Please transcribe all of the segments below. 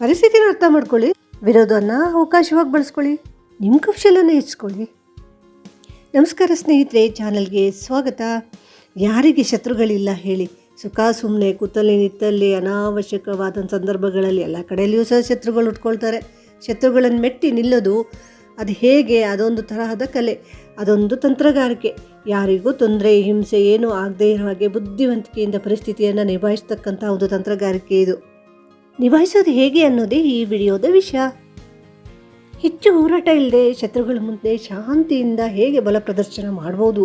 ಪರಿಸ್ಥಿತಿನ ಅರ್ಥ ಮಾಡ್ಕೊಳ್ಳಿ, ವಿರೋಧವನ್ನು ಅವಕಾಶವಾಗಿ ಬಳಸ್ಕೊಳ್ಳಿ, ನಿಮ್ಮ ಕೌಶಲ್ಯನ ಹೆಚ್ಚಿಸ್ಕೊಳ್ಳಿ. ನಮಸ್ಕಾರ ಸ್ನೇಹಿತರೆ, ಚಾನಲ್ಗೆ ಸ್ವಾಗತ. ಯಾರಿಗೆ ಶತ್ರುಗಳಿಲ್ಲ ಹೇಳಿ? ಸುಖ ಸುಮ್ಮನೆ ಕೂತಲ್ಲಿ ನಿತ್ತಲ್ಲಿ ಅನಾವಶ್ಯಕವಾದ ಸಂದರ್ಭಗಳಲ್ಲಿ ಎಲ್ಲ ಕಡೆಯಲ್ಲಿಯೂ ಸಹ ಶತ್ರುಗಳು ಉಟ್ಕೊಳ್ತಾರೆ. ಶತ್ರುಗಳನ್ನು ಮೆಟ್ಟಿ ನಿಲ್ಲೋದು ಅದು ಹೇಗೆ? ಅದೊಂದು ತರಹದ ಕಲೆ, ಅದೊಂದು ತಂತ್ರಗಾರಿಕೆ. ಯಾರಿಗೂ ತೊಂದರೆ ಹಿಂಸೆ ಏನೂ ಆಗದೇ ಇರೋ ಹಾಗೆ ಬುದ್ಧಿವಂತಿಕೆಯಿಂದ ಪರಿಸ್ಥಿತಿಯನ್ನು ನಿಭಾಯಿಸ್ತಕ್ಕಂಥ ಒಂದು ತಂತ್ರಗಾರಿಕೆ ಇದು. ನಿಭಾಯಿಸೋದು ಹೇಗೆ ಅನ್ನೋದೇ ಈ ವಿಡಿಯೋದ ವಿಷಯ. ಹೆಚ್ಚು ಹೋರಾಟ ಇಲ್ಲದೆ ಶತ್ರುಗಳ ಮುಂದೆ ಶಾಂತಿಯಿಂದ ಹೇಗೆ ಬಲ ಪ್ರದರ್ಶನ ಮಾಡ್ಬೋದು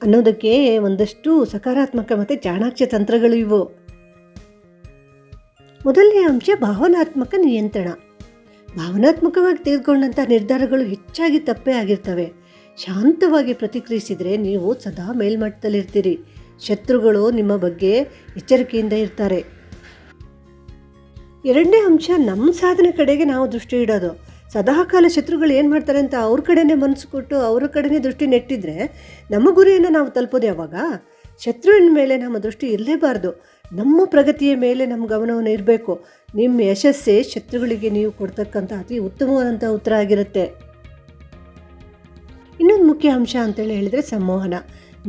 ಅನ್ನೋದಕ್ಕೆ ಒಂದಷ್ಟು ಸಕಾರಾತ್ಮಕ ಮತ್ತು ಚಾಣಾಕ್ಷ ತಂತ್ರಗಳು ಇವು. ಮೊದಲನೇ ಅಂಶ ಭಾವನಾತ್ಮಕ ನಿಯಂತ್ರಣ. ಭಾವನಾತ್ಮಕವಾಗಿ ತೆಗೆದುಕೊಂಡಂಥ ನಿರ್ಧಾರಗಳು ಹೆಚ್ಚಾಗಿ ತಪ್ಪೇ ಆಗಿರ್ತವೆ. ಶಾಂತವಾಗಿ ಪ್ರತಿಕ್ರಿಯಿಸಿದರೆ ನೀವು ಸದಾ ಮೇಲ್ಮಟ್ಟದಲ್ಲಿರ್ತೀರಿ. ಶತ್ರುಗಳು ನಿಮ್ಮ ಬಗ್ಗೆ ಎಚ್ಚರಿಕೆಯಿಂದ ಇರ್ತಾರೆ. ಎರಡನೇ ಅಂಶ ನಮ್ಮ ಸಾಧನೆ ಕಡೆಗೆ ನಾವು ದೃಷ್ಟಿ ಇಡೋದು. ಸದಾಕಾಲ ಶತ್ರುಗಳು ಏನು ಮಾಡ್ತಾರೆ ಅಂತ ಅವ್ರ ಕಡೆನೇ ಮನಸ್ಸು ಕೊಟ್ಟು ಅವ್ರ ಕಡೆನೇ ದೃಷ್ಟಿ ನೆಟ್ಟಿದ್ರೆ ನಮ್ಮ ಗುರಿಯನ್ನು ನಾವು ತಲುಪೋದು ಯಾವಾಗ? ಶತ್ರುವಿನ ಮೇಲೆ ನಮ್ಮ ದೃಷ್ಟಿ ಇರಲೇಬಾರ್ದು. ನಮ್ಮ ಪ್ರಗತಿಯ ಮೇಲೆ ನಮ್ಮ ಗಮನವನ್ನು ಇರಬೇಕು. ನಿಮ್ಮ ಯಶಸ್ಸೇ ಶತ್ರುಗಳಿಗೆ ನೀವು ಕೊಡ್ತಕ್ಕಂಥ ಅತಿ ಉತ್ತಮವಾದಂಥ ಉತ್ತರ ಆಗಿರುತ್ತೆ. ಇನ್ನೊಂದು ಮುಖ್ಯ ಅಂಶ ಅಂತೇಳಿ ಹೇಳಿದರೆ ಸಂವಹನ.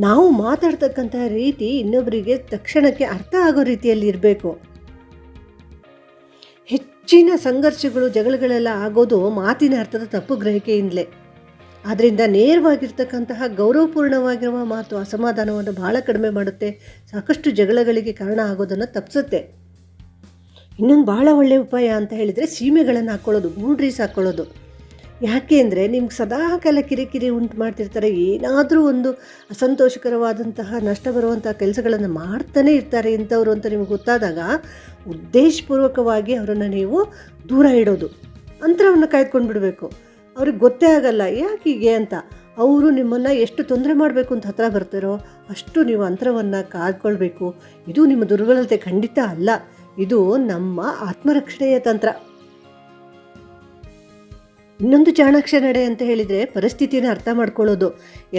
ನಾವು ಮಾತಾಡ್ತಕ್ಕಂಥ ರೀತಿ ಇನ್ನೊಬ್ಬರಿಗೆ ತಕ್ಷಣಕ್ಕೆ ಅರ್ಥ ಆಗೋ ರೀತಿಯಲ್ಲಿ ಇರಬೇಕು. ಹೆಚ್ಚಿನ ಸಂಘರ್ಷಗಳು ಜಗಳಗಳೆಲ್ಲ ಆಗೋದು ಮಾತಿನ ಅರ್ಥದ ತಪ್ಪು ಗ್ರಹಿಕೆಯಿಂದಲೇ. ಆದ್ದರಿಂದ ನೇರವಾಗಿರ್ತಕ್ಕಂತಹ ಗೌರವಪೂರ್ಣವಾಗಿರುವ ಮಾತು ಅಸಮಾಧಾನವನ್ನು ಬಹಳ ಕಡಿಮೆ ಮಾಡುತ್ತೆ, ಸಾಕಷ್ಟು ಜಗಳಗಳಿಗೆ ಕಾರಣ ಆಗೋದನ್ನು ತಪ್ಪಿಸುತ್ತೆ. ಇನ್ನೊಂದು ಭಾಳ ಒಳ್ಳೆಯ ಉಪಾಯ ಅಂತ ಹೇಳಿದರೆ ಸೀಮೆಗಳನ್ನು ಹಾಕ್ಕೊಳ್ಳೋದು, ಬೌಂಡ್ರೀಸ್ ಹಾಕ್ಕೊಳ್ಳೋದು. ಯಾಕೆ ಅಂದರೆ ನಿಮ್ಗೆ ಸದಾಕಾಲ ಕಿರಿಕಿರಿ ಉಂಟು ಮಾಡ್ತಿರ್ತಾರೆ. ಏನಾದರೂ ಒಂದು ಅಸಂತೋಷಕರವಾದಂತಹ ನಷ್ಟ ಬರುವಂಥ ಕೆಲಸಗಳನ್ನು ಮಾಡ್ತಾನೆ ಇರ್ತಾರೆ ಇಂಥವ್ರು ಅಂತ ನಿಮ್ಗೆ ಗೊತ್ತಾದಾಗ ಉದ್ದೇಶಪೂರ್ವಕವಾಗಿ ಅವರನ್ನು ನೀವು ದೂರ ಇಡೋದು, ಅಂತರವನ್ನು ಕಾಯ್ದುಕೊಂಡು ಬಿಡಬೇಕು. ಅವ್ರಿಗೆ ಗೊತ್ತೇ ಆಗಲ್ಲ ಯಾಕೀಗೆ ಅಂತ. ಅವರು ನಿಮ್ಮನ್ನು ಎಷ್ಟು ತೊಂದರೆ ಮಾಡಬೇಕು ಅಂತ ಹತ್ರ ಬರ್ತಾರೋ ಅಷ್ಟು ನೀವು ಅಂತರವನ್ನು ಕಾಯ್ಕೊಳ್ಬೇಕು. ಇದು ನಿಮ್ಮ ದುರ್ಬಲತೆ ಖಂಡಿತ ಅಲ್ಲ, ಇದು ನಮ್ಮ ಆತ್ಮರಕ್ಷಣೆಯ ತಂತ್ರ. ಇನ್ನೊಂದು ಚಾಣಾಕ್ಷ ನಡೆ ಅಂತ ಹೇಳಿದರೆ ಪರಿಸ್ಥಿತಿನ ಅರ್ಥ ಮಾಡ್ಕೊಳ್ಳೋದು.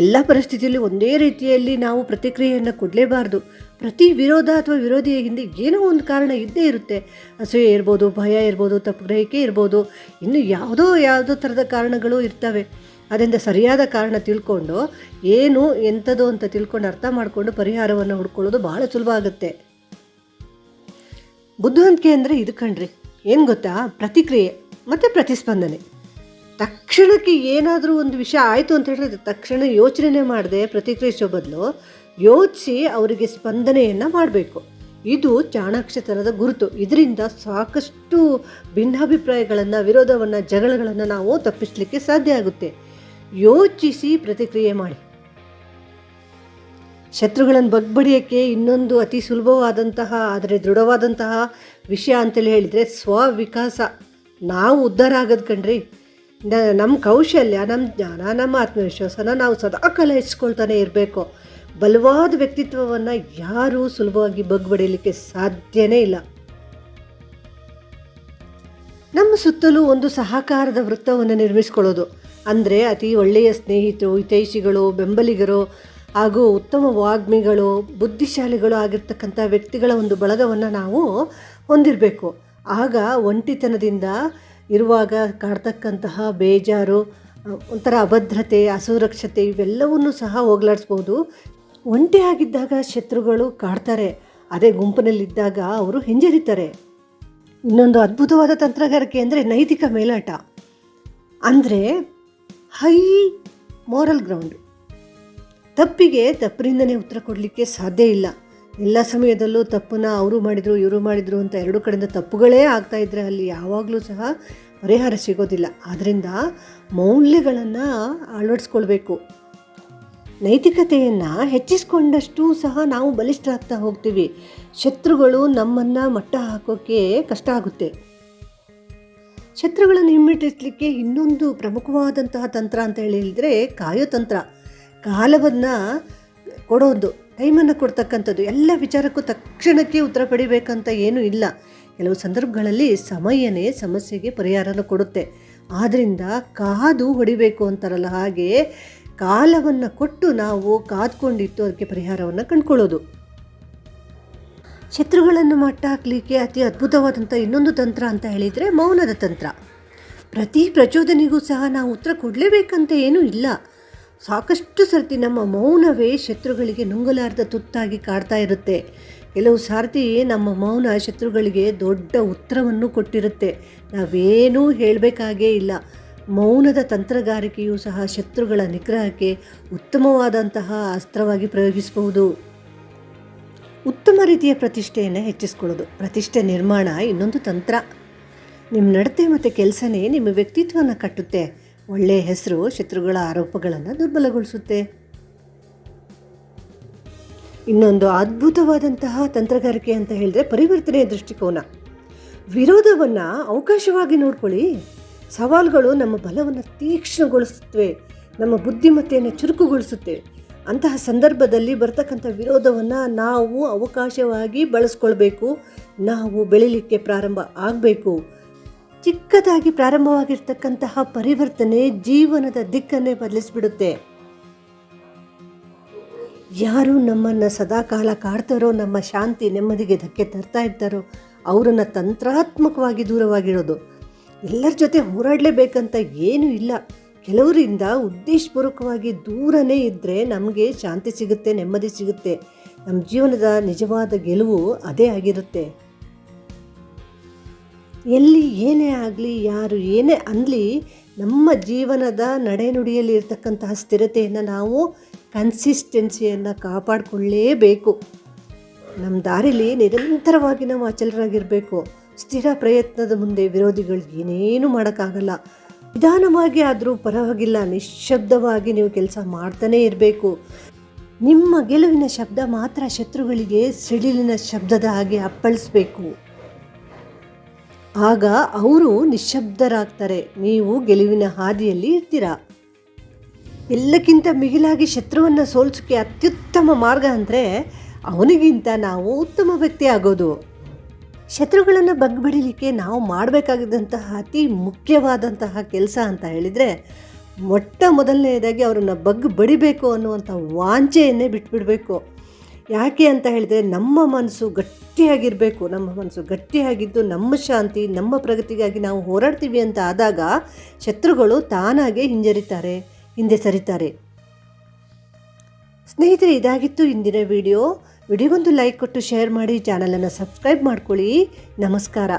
ಎಲ್ಲ ಪರಿಸ್ಥಿತಿಯಲ್ಲಿ ಒಂದೇ ರೀತಿಯಲ್ಲಿ ನಾವು ಪ್ರತಿಕ್ರಿಯೆಯನ್ನು ಕೊಡಲೇಬಾರ್ದು. ಪ್ರತಿ ವಿರೋಧ ಅಥವಾ ವಿರೋಧಿಯ ಹಿಂದೆ ಏನೋ ಒಂದು ಕಾರಣ ಇದ್ದೇ ಇರುತ್ತೆ. ಅಸೂಯೆ ಇರ್ಬೋದು, ಭಯ ಇರ್ಬೋದು, ತಪ್ಪು ಗ್ರಹಿಕೆ ಇರ್ಬೋದು, ಇನ್ನು ಯಾವುದೋ ಥರದ ಕಾರಣಗಳು ಇರ್ತವೆ. ಅದರಿಂದ ಸರಿಯಾದ ಕಾರಣ ತಿಳ್ಕೊಂಡು ಏನು ಎಂಥದ್ದು ಅಂತ ತಿಳ್ಕೊಂಡು ಅರ್ಥ ಮಾಡಿಕೊಂಡು ಪರಿಹಾರವನ್ನು ಹುಡ್ಕೊಳ್ಳೋದು ಭಾಳ ಸುಲಭ ಆಗುತ್ತೆ. ಬುದ್ಧಿವಂತಿಕೆ ಅಂದರೆ ಇದು ಕಣ್ರಿ, ಏನು ಗೊತ್ತಾ? ಪ್ರತಿಕ್ರಿಯೆ ಮತ್ತು ಪ್ರತಿಸ್ಪಂದನೆ. ತಕ್ಷಣಕ್ಕೆ ಏನಾದರೂ ಒಂದು ವಿಷಯ ಆಯಿತು ಅಂತ ಹೇಳಿದ್ರೆ ತಕ್ಷಣ ಯೋಚನೆ ಮಾಡದೆ ಪ್ರತಿಕ್ರಿಯಿಸೋ ಬದಲು ಯೋಚಿಸಿ ಅವರಿಗೆ ಸ್ಪಂದನೆಯನ್ನು ಮಾಡಬೇಕು. ಇದು ಚಾಣಾಕ್ಷತನದ ಗುರುತು. ಇದರಿಂದ ಸಾಕಷ್ಟು ಭಿನ್ನಾಭಿಪ್ರಾಯಗಳನ್ನು, ವಿರೋಧವನ್ನು, ಜಗಳಗಳನ್ನು ನಾವು ತಪ್ಪಿಸಲಿಕ್ಕೆ ಸಾಧ್ಯ ಆಗುತ್ತೆ. ಯೋಚಿಸಿ ಪ್ರತಿಕ್ರಿಯೆ ಮಾಡಿ. ಶತ್ರುಗಳನ್ನು ಬಗ್ಬಡಿಯೋಕ್ಕೆ ಇನ್ನೊಂದು ಅತಿ ಸುಲಭವಾದಂತಹ ಆದರೆ ದೃಢವಾದಂತಹ ವಿಷಯ ಅಂತೇಳಿ ಹೇಳಿದರೆ ಸ್ವವಿಕಾಸ. ನಾವು ಉದ್ಧಾರ ಆಗೋದು ಕಣ್ರಿ. ನಮ್ಮ ಕೌಶಲ್ಯ, ನಮ್ಮ ಜ್ಞಾನ, ನಮ್ಮ ಆತ್ಮವಿಶ್ವಾಸನ ನಾವು ಸದಾಕಾಲ ಹೆಚ್ಚಿಸ್ಕೊಳ್ತಾನೆ ಇರಬೇಕು. ಬಲವಾದ ವ್ಯಕ್ತಿತ್ವವನ್ನು ಯಾರೂ ಸುಲಭವಾಗಿ ಬಗ್ಬಡಿಯಲಿಕ್ಕೆ ಸಾಧ್ಯನೇ ಇಲ್ಲ. ನಮ್ಮ ಸುತ್ತಲೂ ಒಂದು ಸಹಕಾರದ ವೃತ್ತವನ್ನು ನಿರ್ಮಿಸ್ಕೊಳ್ಳೋದು ಅಂದರೆ ಅತಿ ಒಳ್ಳೆಯ ಸ್ನೇಹಿತರು, ಹಿತೈಷಿಗಳು, ಬೆಂಬಲಿಗರು ಹಾಗೂ ಉತ್ತಮ ವಾಗ್ಮಿಗಳು, ಬುದ್ಧಿಶಾಲಿಗಳು ಆಗಿರ್ತಕ್ಕಂಥ ವ್ಯಕ್ತಿಗಳ ಒಂದು ಬಳಗವನ್ನು ನಾವು ಹೊಂದಿರಬೇಕು. ಆಗ ಒಂಟಿತನದಿಂದ ಇರುವಾಗ ಕಾಡ್ತಕ್ಕಂತಹ ಬೇಜಾರು, ಒಂಥರ ಅಭದ್ರತೆ, ಅಸುರಕ್ಷತೆ ಇವೆಲ್ಲವನ್ನೂ ಸಹ ಹೋಗಲಾಡಿಸ್ಬೋದು. ಒಂಟಿಯಾಗಿದ್ದಾಗ ಶತ್ರುಗಳು ಕಾಡ್ತಾರೆ, ಅದೇ ಗುಂಪಿನಲ್ಲಿದ್ದಾಗ ಅವರು ಹಿಂಜರಿತಾರೆ. ಇನ್ನೊಂದು ಅದ್ಭುತವಾದ ತಂತ್ರಗಾರಿಕೆ ಅಂದರೆ ನೈತಿಕ ಮೇಲಾಟ. ಅಂದರೆ ಹೈ ಮೋರಲ್ ಗ್ರೌಂಡ್. ತಪ್ಪಿಗೆ ತಪ್ಪಿನಿಂದನೇ ಉತ್ತರ ಕೊಡಲಿಕ್ಕೆ ಸಾಧ್ಯ ಇಲ್ಲ. ಎಲ್ಲ ಸಮಯದಲ್ಲೂ ತಪ್ಪನ್ನು ಅವರು ಮಾಡಿದರು ಇವರು ಮಾಡಿದರು ಅಂತ ಎರಡು ಕಡೆಯಿಂದ ತಪ್ಪುಗಳೇ ಆಗ್ತಾಯಿದ್ರೆ ಅಲ್ಲಿ ಯಾವಾಗಲೂ ಸಹ ಪರಿಹಾರ ಸಿಗೋದಿಲ್ಲ. ಆದ್ದರಿಂದ ಮೌಲ್ಯಗಳನ್ನು ಅಳವಡಿಸ್ಕೊಳ್ಬೇಕು. ನೈತಿಕತೆಯನ್ನು ಹೆಚ್ಚಿಸ್ಕೊಂಡಷ್ಟು ಸಹ ನಾವು ಬಲಿಷ್ಠರಾಗ್ತಾ ಹೋಗ್ತೀವಿ. ಶತ್ರುಗಳು ನಮ್ಮನ್ನು ಮಟ್ಟ ಹಾಕೋಕ್ಕೆ ಕಷ್ಟ ಆಗುತ್ತೆ. ಶತ್ರುಗಳನ್ನು ಹಿಮ್ಮೆಟ್ಟಿಸಲಿಕ್ಕೆ ಇನ್ನೊಂದು ಪ್ರಮುಖವಾದಂತಹ ತಂತ್ರ ಅಂತ ಹೇಳಿದರೆ ಕಾಯೋ ತಂತ್ರ. ಕಾಲವನ್ನು ಕೊಡೋದು, ಟೈಮನ್ನು ಕೊಡ್ತಕ್ಕಂಥದ್ದು. ಎಲ್ಲ ವಿಚಾರಕ್ಕೂ ತಕ್ಷಣಕ್ಕೆ ಉತ್ತರ ಪಡಿಬೇಕಂತ ಏನೂ ಇಲ್ಲ. ಕೆಲವು ಸಂದರ್ಭಗಳಲ್ಲಿ ಸಮಯನೇ ಸಮಸ್ಯೆಗೆ ಪರಿಹಾರನ ಕೊಡುತ್ತೆ. ಆದ್ದರಿಂದ ಕಾದು ಹೊಡಿಬೇಕು ಅಂತಾರಲ್ಲ, ಹಾಗೆ ಕಾಲವನ್ನು ಕೊಟ್ಟು ನಾವು ಕಾದ್ಕೊಂಡಿತ್ತು ಅದಕ್ಕೆ ಪರಿಹಾರವನ್ನು ಕಂಡುಕೊಳ್ಳೋದು. ಶತ್ರುಗಳನ್ನು ಮಟ್ಟ ಹಾಕಲಿಕ್ಕೆ ಅತಿ ಅದ್ಭುತವಾದಂಥ ಇನ್ನೊಂದು ತಂತ್ರ ಅಂತ ಹೇಳಿದರೆ ಮೌನದ ತಂತ್ರ. ಪ್ರತಿ ಪ್ರಚೋದನೆಗೂ ಸಹ ನಾವು ಉತ್ತರ ಕೊಡಲೇಬೇಕಂತ ಏನೂ ಇಲ್ಲ. ಸಾಕಷ್ಟು ಸರ್ತಿ ನಮ್ಮ ಮೌನವೇ ಶತ್ರುಗಳಿಗೆ ನುಂಗಲಾರದ ತುತ್ತಾಗಿ ಕಾಡ್ತಾ ಇರುತ್ತೆ. ಕೆಲವು ಸಾರ್ತಿ ನಮ್ಮ ಮೌನ ಶತ್ರುಗಳಿಗೆ ದೊಡ್ಡ ಉತ್ತರವನ್ನು ಕೊಟ್ಟಿರುತ್ತೆ. ನಾವೇನೂ ಹೇಳಬೇಕಾಗೇ ಇಲ್ಲ. ಮೌನದ ತಂತ್ರಗಾರಿಕೆಯೂ ಸಹ ಶತ್ರುಗಳ ನಿಗ್ರಹಕ್ಕೆ ಉತ್ತಮವಾದಂತಹ ಅಸ್ತ್ರವಾಗಿ ಪ್ರಯೋಗಿಸಬಹುದು. ಉತ್ತಮ ರೀತಿಯ ಪ್ರತಿಷ್ಠೆಯನ್ನು ಹೆಚ್ಚಿಸ್ಕೊಳ್ಳೋದು, ಪ್ರತಿಷ್ಠೆ ನಿರ್ಮಾಣ ಇನ್ನೊಂದು ತಂತ್ರ. ನಿಮ್ಮ ನಡತೆ ಮತ್ತು ಕೆಲಸನೇ ನಿಮ್ಮ ವ್ಯಕ್ತಿತ್ವವನ್ನು ಕಟ್ಟುತ್ತೆ. ಒಳ್ಳೆಯ ಹೆಸರು ಶತ್ರುಗಳ ಆರೋಪಗಳನ್ನು ದುರ್ಬಲಗೊಳಿಸುತ್ತೆ. ಇನ್ನೊಂದು ಅದ್ಭುತವಾದಂತಹ ತಂತ್ರಗಾರಿಕೆ ಅಂತ ಹೇಳಿದ್ರೆ ಪರಿವರ್ತನೆಯ ದೃಷ್ಟಿಕೋನ. ವಿರೋಧವನ್ನು ಅವಕಾಶವಾಗಿ ನೋಡ್ಕೊಳ್ಳಿ. ಸವಾಲುಗಳು ನಮ್ಮ ಬಲವನ್ನು ತೀಕ್ಷ್ಣಗೊಳಿಸುತ್ತವೆ, ನಮ್ಮ ಬುದ್ಧಿಮತ್ತೆಯನ್ನು ಚುರುಕುಗೊಳಿಸುತ್ತವೆ. ಅಂತಹ ಸಂದರ್ಭದಲ್ಲಿ ಬರ್ತಕ್ಕಂಥ ವಿರೋಧವನ್ನು ನಾವು ಅವಕಾಶವಾಗಿ ಬಳಸ್ಕೊಳ್ಬೇಕು. ನಾವು ಬೆಳೀಲಿಕ್ಕೆ ಪ್ರಾರಂಭ ಆಗಬೇಕು. ಚಿಕ್ಕದಾಗಿ ಪ್ರಾರಂಭವಾಗಿರ್ತಕ್ಕಂತಹ ಪರಿವರ್ತನೆ ಜೀವನದ ದಿಕ್ಕನ್ನೇ ಬದಲಿಸಿಬಿಡುತ್ತೆ. ಯಾರು ನಮ್ಮನ್ನು ಸದಾಕಾಲ ಕಾಡ್ತಾರೋ, ನಮ್ಮ ಶಾಂತಿ ನೆಮ್ಮದಿಗೆ ಧಕ್ಕೆ ತರ್ತಾ ಇರ್ತಾರೋ ಅವರನ್ನು ತಂತ್ರಾತ್ಮಕವಾಗಿ ದೂರವಾಗಿರೋದು. ಎಲ್ಲರ ಜೊತೆ ಹೋರಾಡಲೇಬೇಕಂತ ಏನೂ ಇಲ್ಲ. ಕೆಲವರಿಂದ ಉದ್ದೇಶಪೂರ್ವಕವಾಗಿ ದೂರನೇ ಇದ್ದರೆ ನಮಗೆ ಶಾಂತಿ ಸಿಗುತ್ತೆ, ನೆಮ್ಮದಿ ಸಿಗುತ್ತೆ. ನಮ್ಮ ಜೀವನದ ನಿಜವಾದ ಗೆಲುವು ಅದೇ ಆಗಿರುತ್ತೆ. ಎಲ್ಲಿ ಏನೇ ಆಗಲಿ, ಯಾರು ಏನೇ ಅನ್ನಲಿ, ನಮ್ಮ ಜೀವನದ ನಡೆನುಡಿಯಲ್ಲಿ ಇರ್ತಕ್ಕಂತಹ ಸ್ಥಿರತೆಯನ್ನು ನಾವು ಕನ್ಸಿಸ್ಟೆನ್ಸಿಯನ್ನು ಕಾಪಾಡಿಕೊಳ್ಳಲೇಬೇಕು. ನಮ್ಮ ದಾರಿಲಿ ನಿರಂತರವಾಗಿ ನಾವು ಅಚಲರಾಗಿರಬೇಕು. ಸ್ಥಿರ ಪ್ರಯತ್ನದ ಮುಂದೆ ವಿರೋಧಿಗಳಿಗೆ ಏನೇನು ಮಾಡೋಕ್ಕಾಗಲ್ಲ. ನಿಧಾನವಾಗಿ ಆದರೂ ಪರವಾಗಿಲ್ಲ, ನಿಶ್ಶಬ್ದವಾಗಿ ನೀವು ಕೆಲಸ ಮಾಡ್ತಾನೇ ಇರಬೇಕು. ನಿಮ್ಮ ಗೆಲುವಿನ ಶಬ್ದ ಮಾತ್ರ ಶತ್ರುಗಳಿಗೆ ಸಿಡಿಲಿನ ಶಬ್ದದ ಹಾಗೆ ಅಪ್ಪಳಿಸಬೇಕು. ಆಗ ಅವರು ನಿಶ್ಶಬ್ದರಾಗ್ತಾರೆ, ನೀವು ಗೆಲುವಿನ ಹಾದಿಯಲ್ಲಿ ಇರ್ತೀರಾ. ಎಲ್ಲಕ್ಕಿಂತ ಮಿಗಿಲಾಗಿ ಶತ್ರುವನ್ನು ಸೋಲಿಸೋಕ್ಕೆ ಅತ್ಯುತ್ತಮ ಮಾರ್ಗ ಅಂದರೆ ಅವನಿಗಿಂತ ನಾವು ಉತ್ತಮ ವ್ಯಕ್ತಿ ಆಗೋದು. ಶತ್ರುಗಳನ್ನು ಬಗ್ಬಡಿಲಿಕ್ಕೆ ನಾವು ಮಾಡಬೇಕಾಗಿದ್ದಂತಹ ಅತಿ ಮುಖ್ಯವಾದಂತಹ ಕೆಲಸ ಅಂತ ಹೇಳಿದರೆ ಮೊದಲನೇದಾಗಿ ಅವರನ್ನು ಬಡಿಬೇಕು ಅನ್ನುವಂಥ ವಾಂಛೆಯನ್ನೇ ಬಿಟ್ಬಿಡಬೇಕು. ಯಾಕೆ ಅಂತ ಹೇಳಿದರೆ ನಮ್ಮ ಮನಸ್ಸು ಗಟ್ಟಿಯಾಗಿರಬೇಕು. ನಮ್ಮ ಮನಸ್ಸು ಗಟ್ಟಿಯಾಗಿದ್ದು ನಮ್ಮ ಶಾಂತಿ, ನಮ್ಮ ಪ್ರಗತಿಗಾಗಿ ನಾವು ಹೋರಾಡ್ತೀವಿ ಅಂತ ಆದಾಗ ಶತ್ರುಗಳು ತಾನಾಗೆ ಹಿಂದೆ ಸರಿತಾರೆ. ಸ್ನೇಹಿತರೆ, ಇದಾಗಿತ್ತು ಇಂದಿನ ವಿಡಿಯೋಗೊಂದು ಲೈಕ್ ಕೊಟ್ಟು ಶೇರ್ ಮಾಡಿ, ಚಾನಲನ್ನು ಸಬ್ಸ್ಕ್ರೈಬ್ ಮಾಡ್ಕೊಳ್ಳಿ. ನಮಸ್ಕಾರ.